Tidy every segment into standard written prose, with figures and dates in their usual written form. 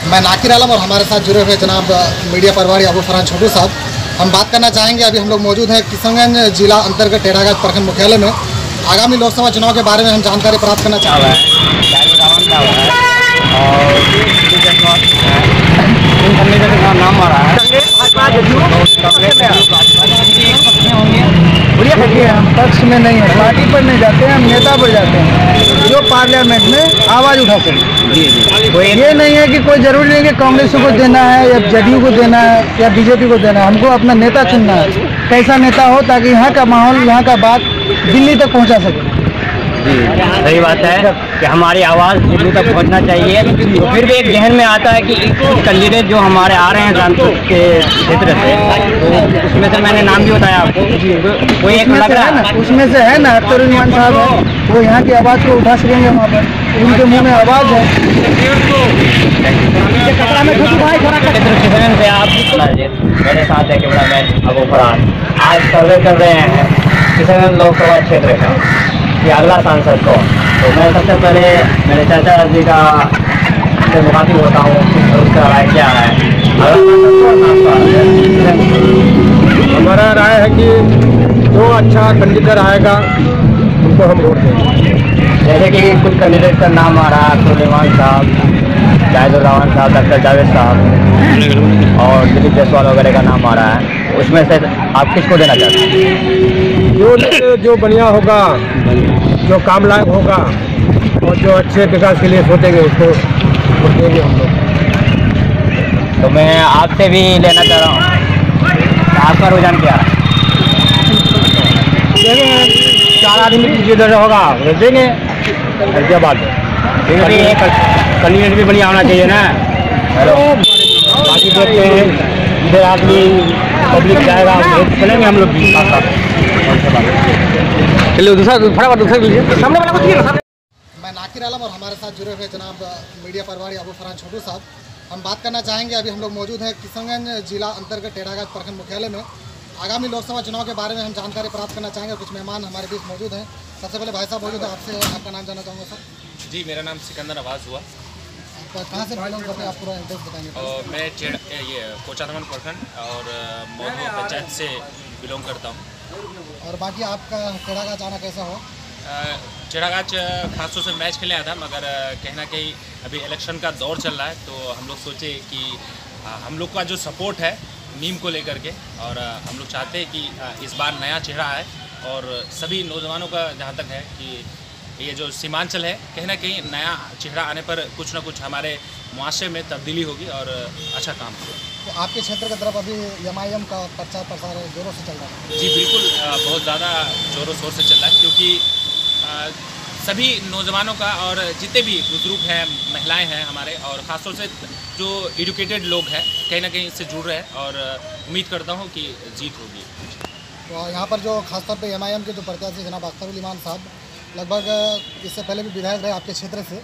मैं नाकिर आलम और हमारे साथ जुड़े हुए जनाब मीडिया प्रभारी अबू फरहान छोटू साहब, हम बात करना चाहेंगे। अभी हम लोग मौजूद हैं किशनगंज जिला अंतर्गत टेढ़ागाछ प्रखंड मुख्यालय में। आगामी लोकसभा चुनाव के बारे में हम जानकारी प्राप्त करना चाह रहे हैं। नाम आ रहा है हम पक्ष में नहीं है, पार्टी पर नहीं जाते हैं, हम नेता पर जाते हैं जो पार्लियामेंट में आवाज़ उठाते हैं। ये नहीं है कि कोई जरूरी नहीं कि कांग्रेस को देना है या जदयू को देना है या बीजेपी को देना है। हमको अपना नेता चुनना है, कैसा नेता हो ताकि यहाँ का माहौल, यहाँ का बात दिल्ली तक पहुँचा सके। जी सही बात है कि हमारी आवाज़ दिल्ली तक पहुंचना चाहिए। तो फिर भी एक जहन में आता है कि कैंडिडेट जो हमारे आ रहे हैं जानपुर के क्षेत्र से, तो उसमें से मैंने नाम भी बताया आपको, कोई एक लग रहा है उसमें से है ना अख्तरुल साहब है, वो यहाँ की आवाज़ को उठा सकेंगे। वहाँ पर उनके मुँह में आवाज़ है। से आप मेरे साथ है कैमरामैन अबू फरहान। आज सर्वे कर रहे हैं किशनगंज लोकसभा क्षेत्र का कि अगला सांसद को। तो मैं सबसे पहले मेरे चाचा जी का से मुखातिब होता हूँ कि उसका राय क्या है। हमारा राय है कि जो अच्छा कैंडिडेट आएगा उनको हम वोट देंगे। जैसे कि कुछ कैंडिडेट का नाम आ रहा है, सुलेमान साहब, जाहिदुर रहमान साहब, डॉक्टर जावेद साहब और दिलीप जायसवाल वगैरह का नाम आ रहा है। उसमें से आप किसको देना चाहते हैं? जो बढ़िया होगा, जो काम लायक होगा और जो अच्छे विकास के लिए सोचेंगे उसको वोट देंगे हम लोग। तो मैं आपसे भी लेना चाह रहा हूँ, आपका रुझान क्या है? चार आदमी जिधर होगा देंगे। क्या बात है, कैंडिडेट भी बढ़िया होना चाहिए ना। बाकी देखते हैं इधर आदमी पब्लिक जाएगा, चलेंगे हम लोग भी साथ साथ। मैं नाकिर आलम और हमारे साथ जुड़े हुए जनाब मीडिया प्रभारी अबू फरहान छोटू साहब, हम बात करना चाहेंगे। अभी हम लोग मौजूद हैं किशनगंज जिला अंतर्गत टेढ़ागाछ प्रखंड मुख्यालय में। आगामी लोकसभा चुनाव के बारे में हम जानकारी प्राप्त करना चाहेंगे। कुछ मेहमान हमारे बीच मौजूद हैं। सबसे पहले भाई साहब मौजूद है, आपसे आपका नाम जानना चाहूँगा सर। जी, मेरा नाम सिकंदर नवाज हुआ। कहाँ से बिलोंग करते हैं, आप पूरा एड्रेस बताएंगे? और मैं ये कोचाधमन प्रखंड और मौजूद पंचायत से बिलोंग करता हूँ। और बाकी आपका टेढ़ागाछ आना कैसा हो? टेढ़ागाछ खासतौर से मैच खेलने आया था, मगर कहीं ना कहीं अभी इलेक्शन का दौर चल रहा है, तो हम लोग सोचे कि हम लोग का जो सपोर्ट है नीम को लेकर के, और हम लोग चाहते हैं कि इस बार नया चेहरा है। और सभी नौजवानों का जहाँ तक है कि ये जो सीमांचल है, कहीं ना कहीं नया चेहरा आने पर कुछ ना कुछ हमारे मुआशरे में तब्दीली होगी और अच्छा काम होगा। तो आपके क्षेत्र की तरफ अभी MIM का प्रचार प्रसार जोरों से चल रहा है? जी बिल्कुल, बहुत ज़्यादा ज़ोरों शोर से चल रहा है, क्योंकि सभी नौजवानों का और जितने भी बुजुर्ग हैं, महिलाएं हैं हमारे, और ख़ासतौर से जो एजुकेटेड लोग हैं, कहीं ना कहीं इससे जुड़ रहे हैं, और उम्मीद करता हूँ कि जीत होगी। तो यहाँ पर जो खासतौर पे MIM के जो प्रत्याशी जनाब अख्तरुल साहब, लगभग इससे पहले भी विधायक रहे आपके क्षेत्र से,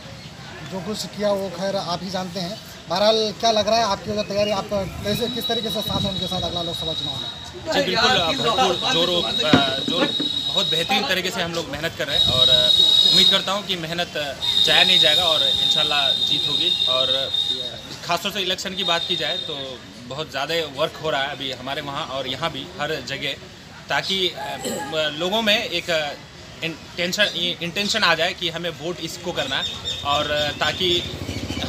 जो कुछ किया वो खैर आप ही जानते हैं। बहरहाल क्या लग रहा है आपकी जो तैयारी, आप कैसे किस तरीके से साथ हैं उनके साथ अगला लोकसभा चुनाव में? जी बिल्कुल, भरपूर बहुत बेहतरीन तरीके से हम लोग मेहनत कर रहे हैं, और उम्मीद करता हूं कि मेहनत जाया नहीं जाएगा और इंशाल्लाह जीत होगी। और ख़ासतौर से इलेक्शन की बात की जाए तो बहुत ज़्यादा वर्क हो रहा है अभी हमारे वहाँ और यहाँ भी हर जगह, ताकि लोगों में एक इंटेंशन आ जाए कि हमें वोट इसको करना है, और ताकि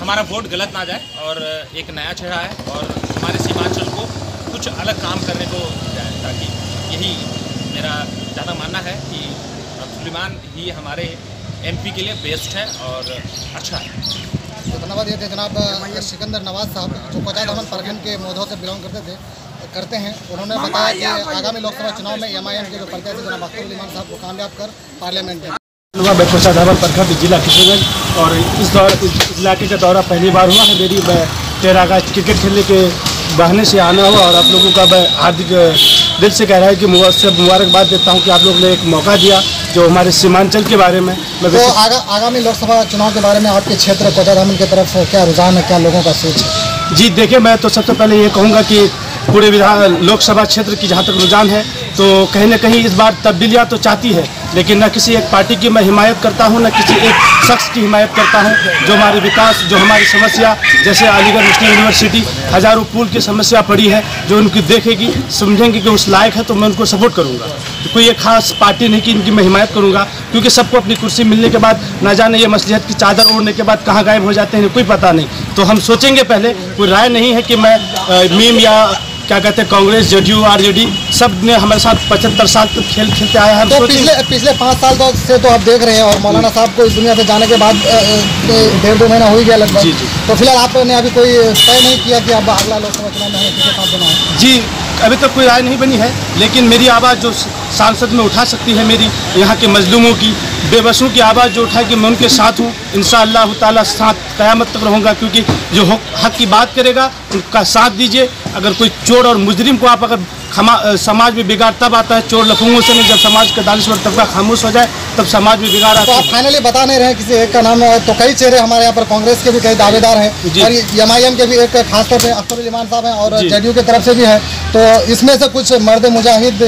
हमारा वोट गलत ना जाए, और एक नया चेहरा है और हमारे सीमांचल को कुछ अलग काम करने को जाए, ताकि यही मेरा ज़्यादा मानना है कि सुलेमान ही हमारे MP के लिए बेस्ट है और अच्छा है। तो धन्यवाद ये थे जनाब सिकंदर नवाज साहब, जो कोचाधमन प्रखंड के मौधौ से बिलोंग करते हैं। उन्होंने बताया कि आगामी लोकसभा चुनाव में MIM के जो प्रत्याशी जनाब अख्तरुल साहब को कामयाब कर पार्लियामेंट में। मैं कोचाधमन प्रखंड जिला किशनगंज, और इस इलाके का दौरा पहली बार हुआ है मेरी। मैं टेढ़ागाछ क्रिकेट खेलने के बहाने से आना हुआ, और आप लोगों का मैं हार्दिक दिल से कह रहा है कि मुबारकबाद देता हूं कि आप लोगों ने एक मौका दिया जो हमारे सीमांचल के बारे में। तो आगामी लोकसभा चुनाव के बारे में आपके क्षेत्र कोचाधमन की तरफ क्या रुझान है, क्या लोगों का सोच है? जी देखिए, मैं तो सबसे पहले ये कहूँगा कि पूरे लोकसभा क्षेत्र की जहाँ तक रुझान है तो कहीं ना कहीं इस बार तब्दीलियाँ तो चाहती है, लेकिन न किसी एक पार्टी की मैं हिमायत करता हूँ, न किसी एक शख्स की हिमायत करता हूँ। जो हमारे विकास, जो हमारी समस्या, जैसे अलीगढ़ मुस्लिम यूनिवर्सिटी हज़ारों पुल की समस्या पड़ी है, जो उनकी देखेगी समझेंगे कि उस लायक है तो मैं उनको सपोर्ट करूँगा। तो कोई एक खास पार्टी नहीं कि इनकी मैं हिमायत करूँगा, क्योंकि सबको अपनी कुर्सी मिलने के बाद न जाने ये मसलिहत की चादर ओढ़ने के बाद कहाँ गायब हो जाते हैं कोई पता नहीं। तो हम सोचेंगे पहले, कोई राय नहीं है कि मैं मीम या क्या कहते हैं कांग्रेस, जेडीयू, आरजेडी सब ने हमारे साथ 75 साल तक खेलते आए हैं। तो पिछले 5 साल से तो आप देख रहे हैं, और मौलाना साहब को इस दुनिया से जाने के बाद 1.5-2 महीना हो ही गया लगभग। जी जी। तो फिलहाल आपने अभी कोई तय नहीं किया कि अब अगला लोकसभा चुनाव में हमें किसके साथ देना है? जी, अभी तक कोई राय नहीं बनी है, लेकिन मेरी आवाज़ जो सांसद में उठा सकती है, मेरी यहाँ के मजलूमों की, बेबसों की आवाज़ जो उठाए कि मैं उनके साथ हूँ, इंशाअल्लाह ताला साथ क़यामत तक रहूँगा। क्योंकि जो हक की बात करेगा उनका साथ दीजिए। अगर कोई चोर और मुजरिम को आप अगर समाज में बिगाड़ तब आता है, चोर लफंगों से नहीं, जब समाज का दानिशवर तबका खामोश हो जाए तब समाज में बिगाड़ आता है। तो आप फाइनली बता नहीं रहे किसी एक का नाम, तो कई चेहरे हमारे यहाँ पर कांग्रेस के भी कई दावेदार हैं, और MIM के भी एक खासतौर पर अख्तरुल इमान साहब हैं, और जेडीयू की तरफ से भी है। तो इसमें से कुछ मर्द मुजाहिद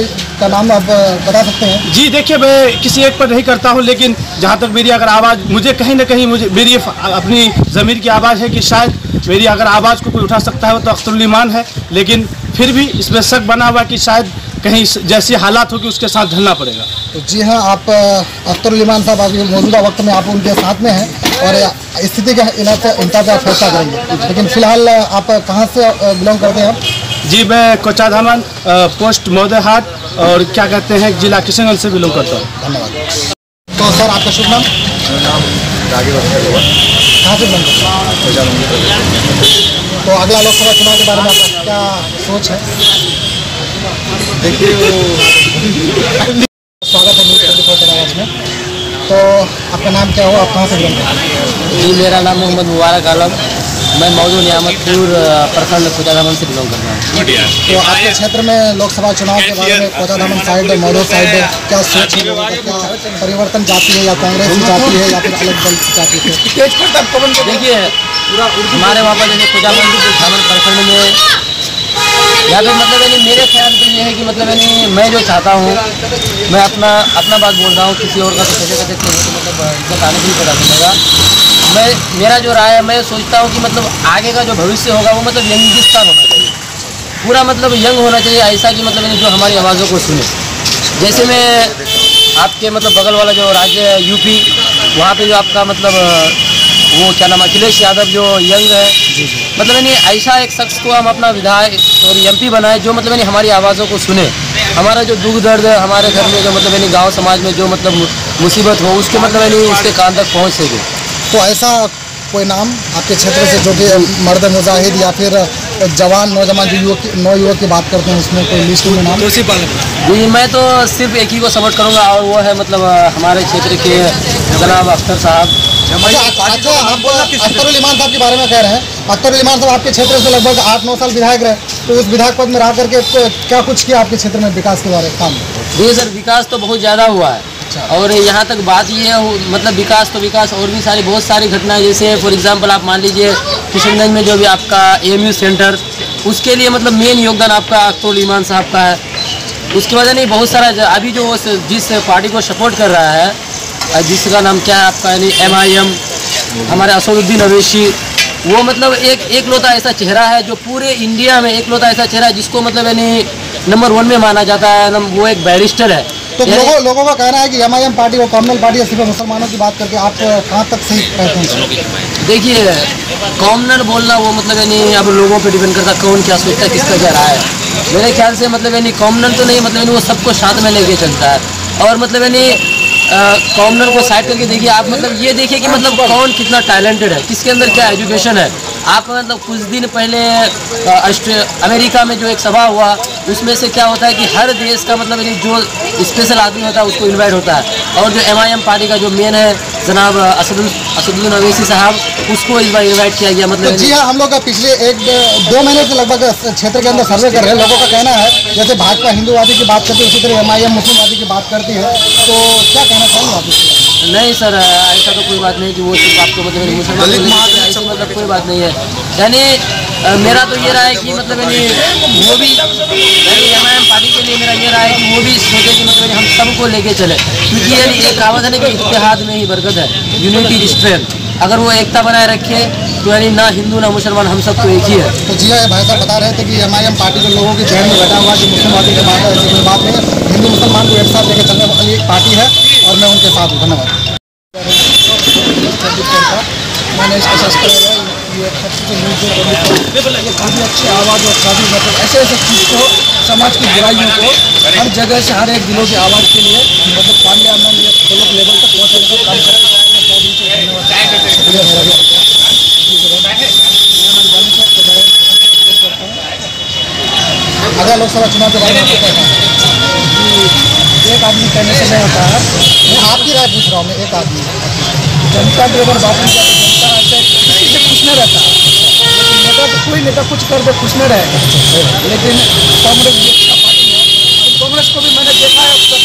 का नाम आप बता सकते हैं? जी देखिए, मैं किसी एक पर नहीं करता हूँ, लेकिन जहाँ तक मेरी अगर आवाज़, मुझे कहीं ना कहीं मुझे मेरी अपनी ज़मीर की आवाज़ है कि शायद मेरी अगर आवाज़ को कोई उठा सकता है वो तो अख्तरुल इमान है, लेकिन फिर भी इसमें शक बना हुआ कि शायद कहीं जैसी हालात होगी उसके साथ ढलना पड़ेगा। तो जी हाँ, आप अख्तरुल इमान साहब अभी मौजूदा वक्त में आप उनके साथ में हैं, और स्थिति के इंतज़ार आप फैसला करेंगे। लेकिन फिलहाल आप कहाँ से बिलोंग करते हैं? जी, मैं कोचाधामन पोस्ट मौदेहाट और क्या कहते हैं जिला किशनगंज से बिलोंग करता हूँ। धन्यवाद। तो सर, आपका शुभ नाम? नाम कहाँ से बिलोंग करते हैं? तो अगला लोकसभा चुनाव के बारे में आपका क्या सोच है? देखिए, स्वागत है न्यूज़ 24 टेरागाज में। तो आपका नाम क्या हो, आप कहाँ से बिलोंग करते हैं? जी, मेरा नाम मोहम्मद मुबारक आलम, मैं मौजूद नियामतपुर प्रखंड कोचाधामन से बिलोंग करता हूँ। तो आपके क्षेत्र में लोकसभा चुनाव के बारे में कोचाधामन साइड, मौजूद साइड क्या सोच है लोगों का? क्या परिवर्तन चाहती है, या कांग्रेस ही चाहती है, या फिर अलग दल चाहती है? देखिए, हमारे वहाँ पर जैसे कोचाधामन प्रखंड में या फिर मतलब यानी मेरे ख्याल से ये है कि मतलब यानी मैं जो चाहता हूँ, मैं अपना बात बोल रहा हूँ, किसी और का तो कैसे कर सकते हैं, तो मतलब इज्जत आने से ही पता चलेगा। मेरा जो राय है, मैं सोचता हूँ कि मतलब आगे का जो भविष्य होगा वो मतलब यंगिस्तान होना चाहिए, पूरा मतलब यंग होना चाहिए, ऐसा कि मतलब यानी जो हमारी आवाज़ों को सुने। जैसे मैं आपके मतलब बगल वाला जो राज्य है यूपी, वहाँ पे जो आपका मतलब वो क्या नाम, अखिलेश यादव जो यंग है, मतलब यानी ऐसा एक शख्स को हम अपना विधायक और MP बनाए जो मतलब यानी हमारी आवाज़ों को सुने, हमारा जो दुख दर्द है हमारे घर में, जो मतलब यानी गांव समाज में जो मतलब मुसीबत हो, उसके मतलब यानी उसके कान तक पहुंच सके। तो ऐसा कोई नाम आपके क्षेत्र से जो कि मर्द मुजाहिद या फिर जवान नौजवान जो नौयुवक की बात करते हैं, उसमें कोई लिस्ट में नाम? जी, मैं तो सिर्फ एक ही को सपोर्ट करूँगा, और वो है मतलब हमारे क्षेत्र के जनाब अख्तर साहब। अच्छा, आप अख्तरुल इमान साहब के बारे में कह रहे हैं। अख्तरुल इमान साहब आपके क्षेत्र से लगभग 8-9 साल विधायक रहे, तो उस विधायक पद में रह करके क्या कुछ किया आपके क्षेत्र में विकास के बारे में काम? जी सर, विकास तो बहुत ज़्यादा हुआ है। और यहाँ तक बात ये है, मतलब विकास तो विकास, और भी सारी बहुत सारी घटनाएं, जैसे फॉर एग्जांपल आप मान लीजिए किशनगंज में जो भी आपका AMU सेंटर, उसके लिए मतलब मेन योगदान आपका अख्तरुल इमान साहब का है। उसकी वजह नहीं, बहुत सारा अभी जो जिस पार्टी को सपोर्ट कर रहा है, जिसका नाम क्या है आपका, यानी MIM, हमारे असदुद्दीन अवैसी, वो मतलब एक लौता ऐसा चेहरा है जो पूरे इंडिया में एक लौता ऐसा चेहरा है जिसको मतलब यानी नंबर 1 में माना जाता है। वो एक बैरिस्टर है। तो लोगों का कहना है कि MIM पार्टी वो कॉमनल पार्टी है, सिर्फ मुसलमानों की बात करके आप कहाँ तक सही कहते हैं? देखिए, कॉमनल बोलना वो मतलब यानी अब लोगों पे डिपेंड करता है कौन क्या सोचता है, किसका क्या राय है। मेरे ख्याल से मतलब यानी कॉमनल तो नहीं, मतलब वो सबको साथ में लेके चलता है, और मतलब यानी कॉमनर को साइड करके देखिए आप, मतलब ये देखिए कि मतलब कौन कितना टैलेंटेड है, किसके अंदर क्या एजुकेशन है। आप मतलब कुछ दिन पहले अमेरिका में जो एक सभा हुआ, उसमें से क्या होता है कि हर देश का मतलब जो स्पेशल आदमी होता है उसको इनवाइट होता है, और जो MIM पार्टी का जो मेन है जनाब असदुद्दीन अवैसी साहब, उसको इस बार इन्वाइट किया गया। मतलब तो जी हाँ, हम लोग पिछले 1-2 महीने से लगभग क्षेत्र के अंदर सर्वे कर रहे हैं। लोगों का कहना है जैसे भाजपा हिंदूवादी की बात करती है, उसी तरह MIM मुस्लिमवादी की बात करती है, तो क्या कहना चाहेंगे आप इसके? नहीं सर, ऐसा तो कोई बात नहीं कि वो सिर्फ आपको मतलब मुसलमान, मतलब कोई बात नहीं है। यानी मेरा तो ये राय है कि मतलब यानी वो भी MIM पार्टी के लिए मेरा ये राय है कि वो भी सोचे कि मतलब हम सबको लेके चले, क्योंकि ये एक कहावत है ना कि इत्तेहाद में ही बरकत है, यूनिटी इज स्ट्रेंथ। अगर वो एकता बनाए रखे तो यानी ना हिंदू ना मुसलमान हम सब तो एक ही है। तो जी हाँ, भाई साहब बता रहे थे कि MIM पार्टी के लोगों की जहन में बैठा हुआ कि मुसलमानों के बात ऐसी कोई बात नहीं है, हिंदू मुसलमान को एक साथ लेकर चलने वाली एक पार्टी है और मैं उनके साथ हूँ। धन्यवाद। मैंने इसका सब्सक्राइब है, ये काफ़ी अच्छी आवाज़ और काफ़ी मतलब ऐसे ऐसे चीज़ को, समाज की बुराइयों को हर जगह से हर एक दिलों की आवाज़ के लिए मतलब पार्लियामेंट या ब्लॉक लेवल तक पहुँचने का काम करते हैं। अगर लोकसभा चुनाव के बारे में एक आदमी कहने से नहीं होता है, मैं आपकी राय पूछ रहा हूँ। मैं एक आदमी जनता की अगर बात की जाए तो जनता ऐसे किसी से खुश नहीं रहता, लेकिन नेता तो कोई नेता कुछ कर दे खुश नहीं रहेगा। लेकिन कांग्रेस भी अच्छा पार्टी है, कांग्रेस को भी मैंने देखा है अक्सर,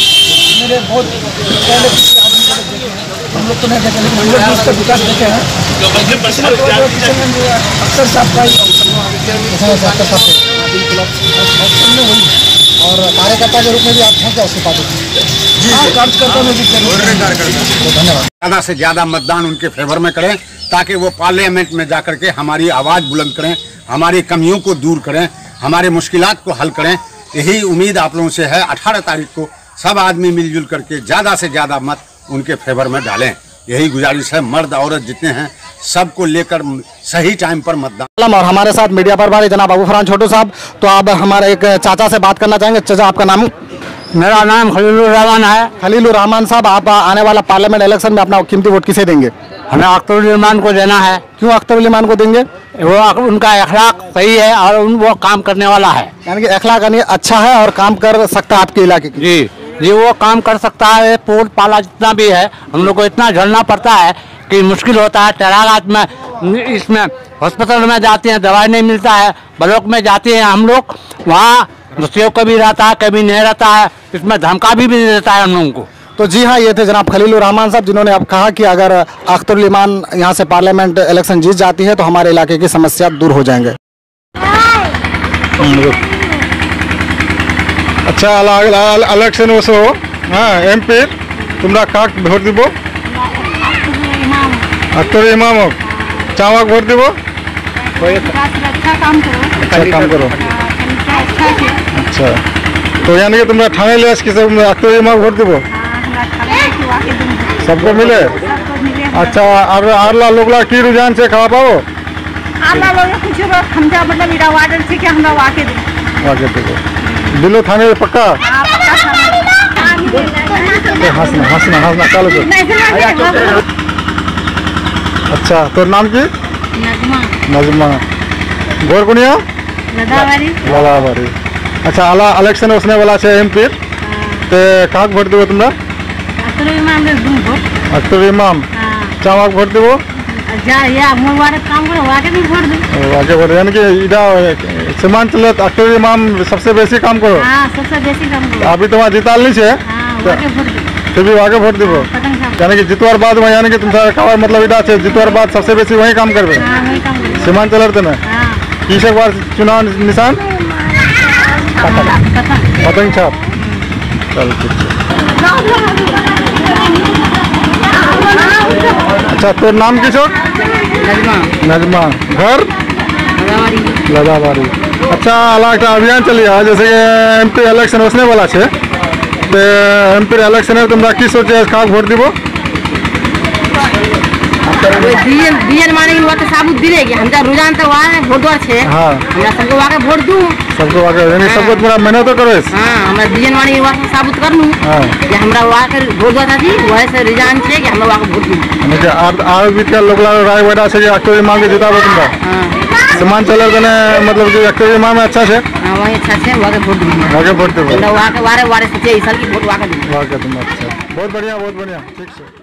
मेरे बहुत पहले पिछले आदमी को देखे हैं, हम लोग तो नहीं देखे लेकिन हम लोग भी उसका विकास देखे हैं। अक्सर साहब का और कार्यकर्ता के रूप में भी आप हैं क्या उसकी पार्टी? जी कार्यकर्ता में भी धन्यवाद। ज़्यादा से ज़्यादा मतदान उनके फेवर में करें ताकि वो पार्लियामेंट में जाकर के हमारी आवाज़ बुलंद करें, हमारी कमियों को दूर करें, हमारे मुश्किलात को हल करें। यही उम्मीद आप लोगों से है। 18 तारीख को सब आदमी मिलजुल करके ज़्यादा से ज़्यादा मत उनके फेवर में डालें, यही गुजारिश है। मर्द औरत जितने हैं सबको लेकर सही टाइम पर मतदान। और हमारे साथ मीडिया प्रभारी जनाब अबू फरहान छोटू साहब। तो अब हमारे एक चाचा से बात करना चाहेंगे। चाचा आपका नाम? मेरा नाम खलीलुर रहमान है। खलीलुर रहमान साहब, आप आने वाला पार्लियामेंट इलेक्शन में अपना कीमती वोट किसे देंगे? हमें अख्तरुल इमान को देना है। क्यों अख्तरुल इमान को देंगे? वो उनका अखलाक सही है और वो काम करने वाला है, यानी कि अखलाक अच्छा है और काम कर सकता है आपके इलाके की। जी वो काम कर सकता है। पोल पाला जितना भी है हम लोग को इतना झेलना पड़ता है कि मुश्किल होता है। तेरागात में इसमें हॉस्पिटल में जाते हैं, दवाई नहीं मिलता है। ब्लॉक में जाते हैं हम लोग, वहाँ मुश्किल कभी रहता है कभी नहीं रहता है, इसमें धमका भी नहीं देता है हम लोगों को। तो जी हाँ, ये थे जनाब खलीलुर रहमान साहब, जिन्होंने अब कहा कि अगर अख्तरुल इमान यहाँ से पार्लियामेंट इलेक्शन जीत जाती है तो हमारे इलाके की समस्या दूर हो जाएंगे। अच्छा इलेक्शन वसो हाँ MP तुम्हारा काक भोट দিব? अख्तरुल इमाम चावाक भोट দিব? अच्छा काम करो। अच्छा तो यानी कि तुम्हारा थाने ले किसे अख्तरुल इमाम भोट দিব? सबको मिले? अच्छा आरला लोगला की रुझान से खा पाओ? आरला लोग कुछ समझा मतलब इरा वार्डन से क्या हमरा वाके दे दिलो थाने पक्का? हंसना चलो। अच्छा तो नाम की? नजमा गोरकुनिया लालाबारी। अच्छा इलेक्शन उसने वाला से MP ते काक भोट देबो तुमरा? अख्तरुल इमाम चावाक भोट देबो? वाके भोट यानी कि इधर सीमांचल अख्तरुल इमाम सबसे बेसी काम करो? अभी तुम्हारा जीताल नहीं है फिर भी वाके भोट देबो? यानी कि जितवार बाद में यानी कि तुम्हारा कवर मतलब इधर से जितवार बाद सबसे बेसी वही काम करबे सीमांचल ना? किसक बार चुनाव निशान पतंग छाप। चल ठीक है। अच्छा तो नाम की छोट? नजमा घर लदाबारी। अच्छा अलग अभियान चलिए जैसे कि MP इलेक्शन उसने वाला है तो MP इलेक्शन है तुम्हारा की सोचे का भोट দিব? दियन माने हुआ तो साबुत दिलेगी हमरा रुझान तो वहां है भोट द्वार छे। हां हमरा सबको वाके भोट दूं। सबको वाके यानी सबको तुम्हारा मेहनत तो करो? हां हमरा दियन माने हुआ तो साबुत करनु। हां कि हमरा वाके भोट द्वार थी वही से रुझान छे कि हमरा वाके भोट दूं। यानी कि आर बीच का लोग राय वडा से अख्तरुल इमाम के जिताबो तुमरा? हां सीमांचल ने मतलब कि अख्तरुल इमाम अच्छा है? हां वही अच्छा है वाके भोट दूं। वाके भोट दो हमरा वाके वारे वारे से 23 साल की भोट वाके दूं। वाके तुम अच्छा बहुत बढ़िया ठीक है।